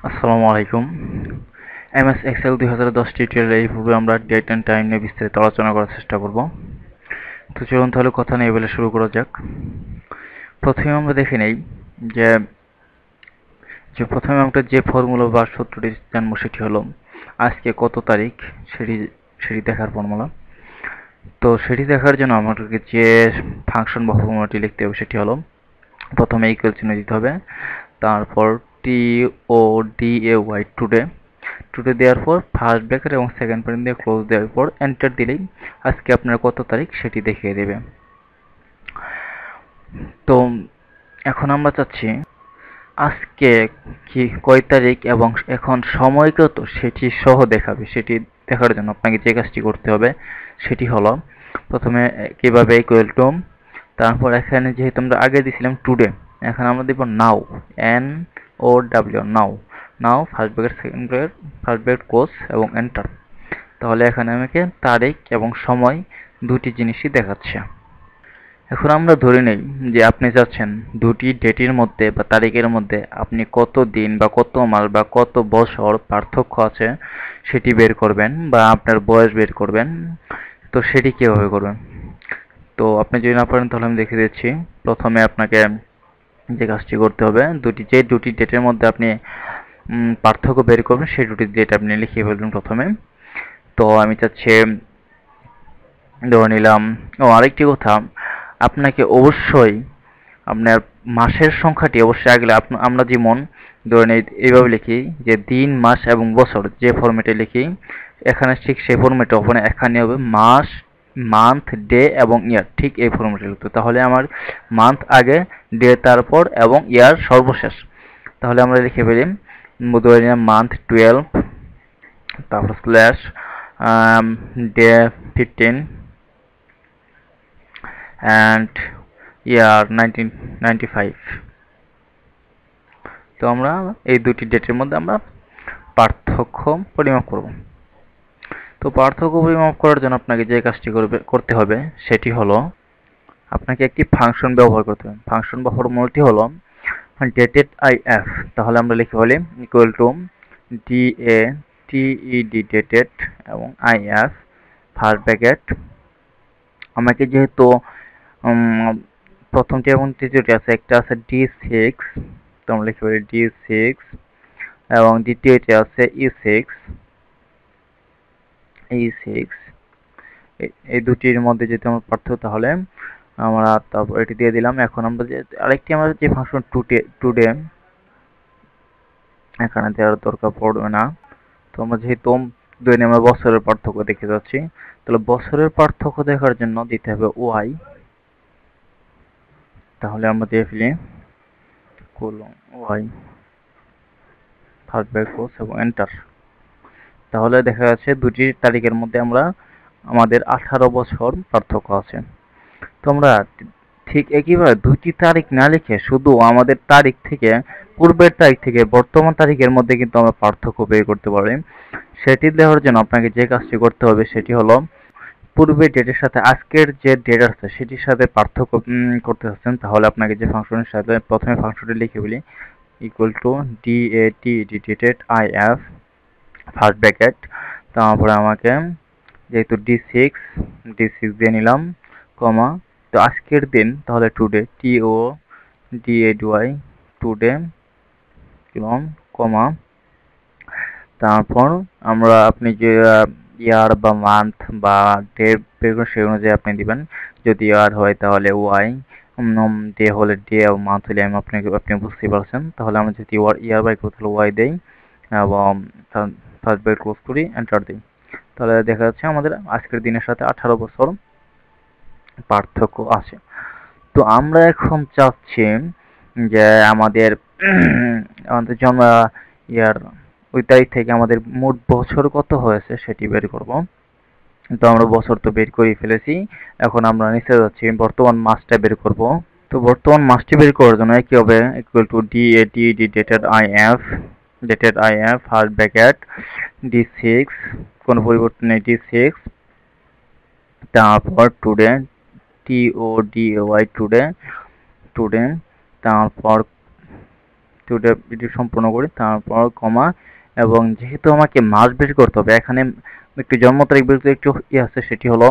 আসসালামু আলাইকুম। MS Excel 2010 টিউটোরিয়ালে এই পূর্বে আমরা ডেট এন্ড টাইম নিয়ে বিস্তারিত আলোচনা করার চেষ্টা করব। তো চলুন তাহলে কথা নিয়ে বলে শুরু করা যাক। প্রথমে আমরা দেখে নেই যে প্রথমে আমরা যে ফর্মুলা বা সূত্রটি জানবো সেটি হলো আজকে কত তারিখ, সেটি সেটি দেখার ফর্মুলা। তো সেটি দেখার জন্য আমাদেরকে যে ফাংশন বা ফর্মুলাটি লিখতে হবে সেটি হলো প্রথমে ইকুয়াল চিহ্ন দিতে হবে, তারপর T O D A Y today today দেওয়ার পর ফার্স্ট ব্র্যাকেট এবং সেকেন্ড ব্র্যাকেট দিয়ে ক্লোজ দেওয়ার পর এন্টার দিলেই আজকে আপনার কত তারিখ সেটি দেখিয়ে দেবে। তো এখন আমরা চাচ্ছি আজকে কি কয় তারিখ এবং এখন সময় কত সেটি সহ দেখাবে। সেটি দেখার জন্য আপনাকে যে কাজটি করতে হবে সেটি হলো প্রথমে কিভাবে ইকুয়াল টু, তারপর এখানে যেহেতু আমরা আগে দিয়েছিলাম টুডে, এখন আমরা দিব now, N O W, now. Now first bracket second bracket first bracket close এবং এন্টার। তাহলে এখানে আমাকে তারিখ এবং সময় দুটি জিনিসই দেখাচ্ছে। এখন আমরা ধরে নেই যে আপনি চাচ্ছেন দুটি ডেটের মধ্যে বা তারিখের মধ্যে আপনি কত দিন বা কত মাস বা কত বছর পার্থক্য আছে সেটি বের করবেন বা আপনার বয়স বের করবেন। তো সেটি কীভাবে করবেন? তো আপনি যদি না পারেন তাহলে আমি দেখিয়ে দিচ্ছি। প্রথমে আপনাকে যে কাজটি করতে হবে, যে দুটি ডেটের মধ্যে আপনি পার্থক্য বের করবেন সেই দুটি ডেট আপনি লিখিয়ে ফেলবেন প্রথমে। তো আমি চাচ্ছি ধরে নিলাম, আরেকটি কথা, আপনাকে অবশ্যই আপনার মাসের সংখ্যাটি অবশ্যই আগে আমরা যেমন ধরে নিই এইভাবে লিখি যে দিন, মাস এবং বছর যে ফরম্যাটে লিখি, এখানে ঠিক সেই ফরম্যাটে ওখানে এখানে হবে মাস, মান্থ, ডে এবং ইয়ার, ঠিক এই ফরম্যাটে লিখতে। তাহলে আমার মান্থ আগে, ডে তারপর এবং ইয়ার সর্বশেষ। তাহলে আমরা লিখে ফেলি, ধরে নিলাম মান্থ 12, তারপর স্ল্যাশ ডে 15 and year 1995। তো আমরা এই দুটি ডেটের মধ্যে আমরা পার্থক্য পরিমাপ করব। তো পার্থক্য পরিমাপ করার জন্য আপনাকে যে কাজটি করতে হবে সেটি হলো আপনাকে একটি ফাংশন ব্যবহার করতে হবে। ফাংশন বা ফর্মুলাটি হলো ডেটেড আইএফ। তাহলে আমরা লিখে বলি equal to D A T E D dated এবং আইএফ ফার্স্ট ব্র্যাকেট। আমাকে যেহেতু প্রথমটি এবং তৃতীয়টি আছে, একটা আছে D6, তো আমরা লিখে বলি D6, এবং দ্বিতীয়টি আছে E6। এই দুটির মধ্যে যদি আমরা পার্থক্য, তাহলে আমরা তারপর এটি দিয়ে দিলাম। এখন আমরা আরেকটি আমাদের যে ফাংশন টুডে এখানে দেওয়ার দরকার পড়বে না। তো আমরা যেহেতু আমরা বছরের পার্থক্য দেখে যাচ্ছি, তাহলে বছরের পার্থক্য দেখার জন্য দিতে হবে ওয়াই। তাহলে আমরা দিয়ে ফেলি ওয়াই ফার্স্ট ব্র্যাকেট কোস এবং এন্টার। তাহলে দেখা যাচ্ছে দুটি তারিখের মধ্যে আমাদের 18 বছর পার্থক্য আছে। তো আমরা ঠিক একইভাবে দুটি তারিখ না লিখে শুধু আমাদের তারিখ থেকে, পূর্বের তারিখ থেকে বর্তমান তারিখের মধ্যে কিন্তু আমরা পার্থক্য বের করতে পারি। সেটি দেওয়ার জন্য আপনাকে যে কাজটি করতে হবে সেটি হলো পূর্বের ডেটের সাথে আজকের যে ডেট আছে সেটির সাথে পার্থক্য করতে চাচ্ছেন, তাহলে আপনাকে যে ফাংশনের সাথে প্রথমে ফাংশনটি লিখে বলি equal to dated if first bracket, তারপরে আমাকে যেহেতু ডি সিক্স দিয়ে নিলাম, কমা, তো আজকের দিন তাহলে টুডে, TODAY টুডে, কমা, তারপর আপনি যে ইয়ার বা মান্থ বা ডে বের করে সেই অনুযায়ী আপনি দিবেন। যদি ইয়ার হয় তাহলে ওয়াই, ডে হলে ডে এবং মান্থ হলে আপনি বুঝতেই পারছেন। তাহলে আমরা যদি ইয়ার বাই করতে হলে ওয়াই দেই এবং ফার্স্ট ব্র্যাকেট ক্লোজ করি, এন্টার দিই। তাহলে দেখা যাচ্ছে আমাদের আজকের দিনের সাথে 18 বছর পার্থক্য আছে। তো আমরা এখন চাচ্ছি যে আমাদের আমাদের জন্ম ইয়ার ওই তারিখ থেকে আমাদের মোট বছর কত হয়েছে সেটি বের করব। তো আমরা বছর তো বের করে ফেলেছি, এখন আমরা নিচে যাচ্ছি বর্তমান মাসটা বের করব। তো বর্তমান মাসটি বের করার জন্য কি হবে, equal to DATED dated if first bracket D6, কোনো পরিবর্তন নেই, D6, তারপর টুডে, TODAY টুডে, তারপর টুডে ভিডিও সম্পূর্ণ করি, তারপর কমা, এবং যেহেতু আমাকে মাস বের করতে হবে, এখানে একটু জন্ম তারিখ বের করতে একটু আছে, সেটি হলো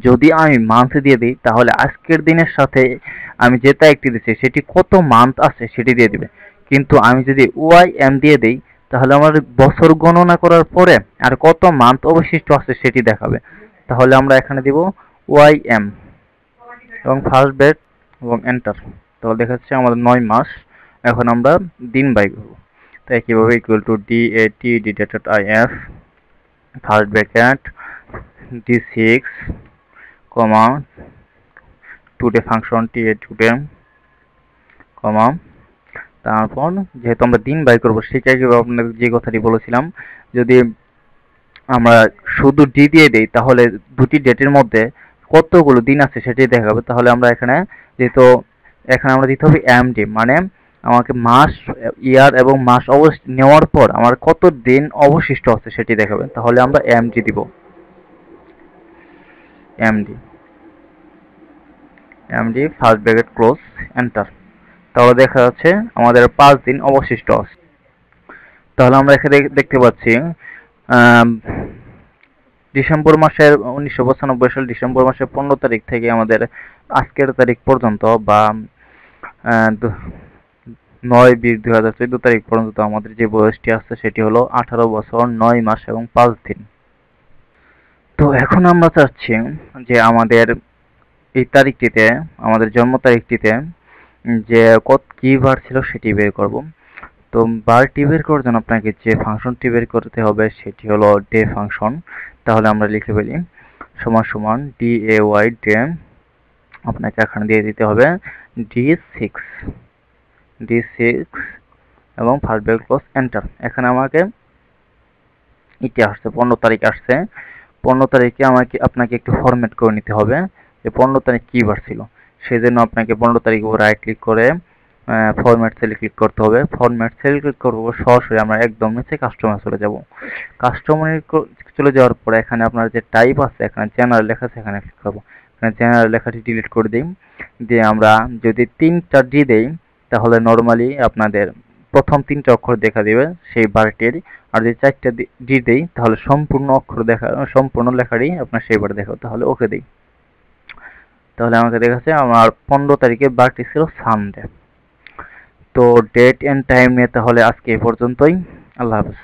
যদি আমি মান্থ দিয়ে দিই তাহলে আজকের দিনের সাথে আমি যে তারিখটি দিচ্ছি সেটি কত মান্থ আছে সেটি দিয়ে দিবে। কিন্তু আমি যদি ওয়াইএম দিয়ে দিই তাহলে আমার বছর গণনা করার পরে আর কত মান্থ অবশিষ্ট আছে সেটি দেখাবে। তাহলে আমরা এখানে দিব ওয়াইএম এবং ফার্স্ট ব্রেক এবং এন্টার। তাহলে দেখা যাচ্ছে আমাদের 9 মাস। এখন আমরা দিন বাই করব, তাই কিভাবে equal to DAT first bracket D6 comma today function TA today comma, তারপর যেহেতু আমরা দিন বাই করবো সেটাই আপনাদের যে কথাটি বলেছিলাম, যদি আমরা শুধু ডি দিয়ে দেই তাহলে দুটি ডেটের মধ্যে কতগুলো দিন আছে সেটি দেখাবে। তাহলে আমরা এখানে যেহেতু এখানে আমরা দিতে হবে এমডি, মানে আমাকে মাস, ইয়ার এবং মাস নেওয়ার পর আমার কত দিন অবশিষ্ট আছে সেটি দেখাবে। তাহলে আমরা এমডি দিব, MD first bracket close enter. তাহলে দেখা যাচ্ছে আমাদের 5 দিন অবশিষ্ট আছে। তাহলে আমরা এখানে দেখতে পাচ্ছি ডিসেম্বর মাসের 1995 সাল ডিসেম্বর মাসের 15 তারিখ থেকে আমাদের আজকের তারিখ পর্যন্ত বা 9/20/2014 তারিখ পর্যন্ত আমাদের যে বয়সটি আছে সেটি হলো 18 বছর 9 মাস এবং 5 দিন। তো এখন আমরা চাচ্ছি যে আমাদের এই তারিখটিতে, আমাদের জন্ম তারিখটিতে যে কি বার ছিল সেটি বের করব। তো বারটি বের করার জন্য আপনাকে যে ফাংশনটি বের করতে হবে সেটি হলো ডে ফাংশন। তাহলে আমরা লিখে ফেলি সমান সমান DAY ডে, আপনাকে এখানে দিয়ে দিতে হবে D6 এবং ফার্স্ট ব্র্যাকেট ক্লোজ এন্টার। এখানে আমাকে এটি আসছে 15 তারিখ আসছে। 15 তারিখে আপনাকে একটু ফরম্যাট করে নিতে হবে যে 15 তারিখ কী বার ছিল। সেই জন্য আপনাকে 15 তারিখ উপর রাইট ক্লিক করে ফরম্যাট সেলে ক্লিক করতে হবে। ফরম্যাট সেলে ক্লিক করবো, সরাসরি আমরা একদম নিচে কাস্টমার চলে যাব। কাস্টমারে চলে যাওয়ার পরে এখানে আপনার যে টাইপ আছে, এখানে জেনারেল লেখা আছে, এখানে ক্লিক করবো। এখানে জেনারেল লেখাটি ডিলিট করে দিই। দিয়ে আমরা যদি 3টা ডি দেই তাহলে নর্মালি আপনাদের প্রথম 3টা অক্ষর দেখা দিবে সেই বারটির, আর যদি 4টা ডি দেই তাহলে সম্পূর্ণ লেখারই আপনার সেই বার দেখাবে। তাহলে ওকে দিই, তাহলে আমাকে দেখাচ্ছে আমার 15 তারিখে বারটি ছিল সানডে। তো ডেট এন্ড টাইম নিয়ে তাহলে আজকে এই পর্যন্তই। আল্লাহ হাফেজ।